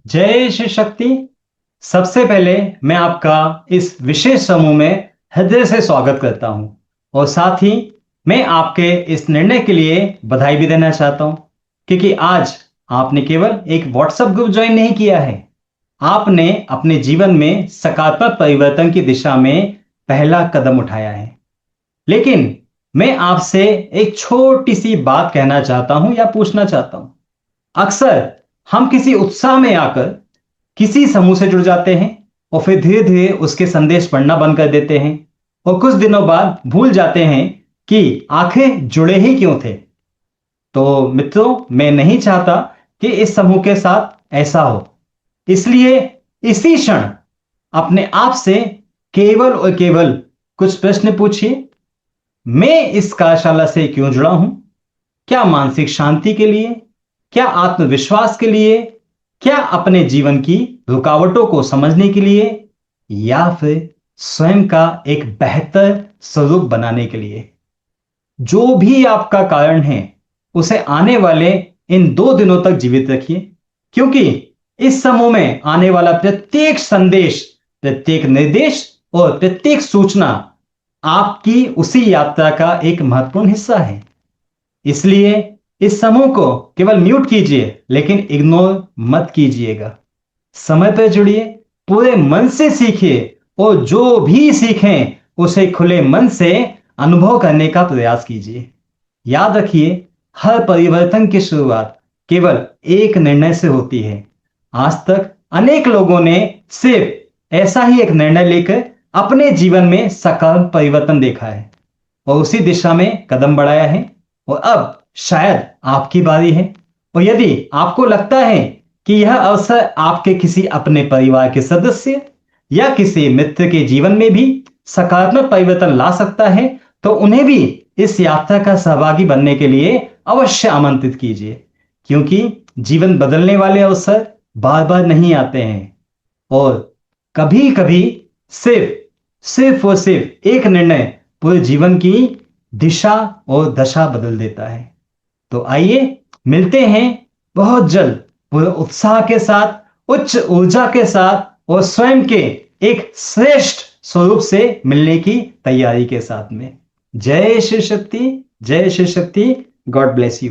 जय श्री शक्ति। सबसे पहले मैं आपका इस विशेष समूह में हृदय से स्वागत करता हूं और साथ ही मैं आपके इस निर्णय के लिए बधाई भी देना चाहता हूं, क्योंकि आज आपने केवल एक व्हाट्सएप ग्रुप ज्वाइन नहीं किया है, आपने अपने जीवन में सकारात्मक परिवर्तन की दिशा में पहला कदम उठाया है। लेकिन मैं आपसे एक छोटी सी बात कहना चाहता हूं या पूछना चाहता हूं। अक्सर हम किसी उत्साह में आकर किसी समूह से जुड़ जाते हैं और फिर धीरे धीरे उसके संदेश पढ़ना बंद कर देते हैं और कुछ दिनों बाद भूल जाते हैं कि आखिर जुड़े ही क्यों थे। तो मित्रों, मैं नहीं चाहता कि इस समूह के साथ ऐसा हो। इसलिए इसी क्षण अपने आप से केवल और केवल कुछ प्रश्न पूछिए। मैं इस कार्यशाला से क्यों जुड़ा हूं? क्या मानसिक शांति के लिए? क्या आत्मविश्वास के लिए? क्या अपने जीवन की रुकावटों को समझने के लिए? या फिर स्वयं का एक बेहतर स्वरूप बनाने के लिए? जो भी आपका कारण है, उसे आने वाले इन 2 दिनों तक जीवित रखिए, क्योंकि इस समूह में आने वाला प्रत्येक संदेश, प्रत्येक निर्देश और प्रत्येक सूचना आपकी उसी यात्रा का एक महत्वपूर्ण हिस्सा है। इसलिए इस समूह को केवल म्यूट कीजिए, लेकिन इग्नोर मत कीजिएगा। समय पर जुड़िए, पूरे मन से सीखिए और जो भी सीखें उसे खुले मन से अनुभव करने का प्रयास कीजिए। याद रखिए, हर परिवर्तन की शुरुआत केवल एक निर्णय से होती है। आज तक अनेक लोगों ने सिर्फ ऐसा ही एक निर्णय लेकर अपने जीवन में सकारात्मक परिवर्तन देखा है और उसी दिशा में कदम बढ़ाया है, और अब शायद आपकी बारी है। और यदि आपको लगता है कि यह अवसर आपके किसी अपने परिवार के सदस्य या किसी मित्र के जीवन में भी सकारात्मक परिवर्तन ला सकता है, तो उन्हें भी इस यात्रा का सहभागी बनने के लिए अवश्य आमंत्रित कीजिए, क्योंकि जीवन बदलने वाले अवसर बार बार नहीं आते हैं और कभी कभी सिर्फ सिर्फ और सिर्फ एक निर्णय पूरे जीवन की दिशा और दशा बदल देता है। तो आइए मिलते हैं बहुत जल्द, पूरे उत्साह के साथ, उच्च ऊर्जा के साथ और स्वयं के एक श्रेष्ठ स्वरूप से मिलने की तैयारी के साथ में। जय श्री शक्ति, जय Shri Shakti. God bless you.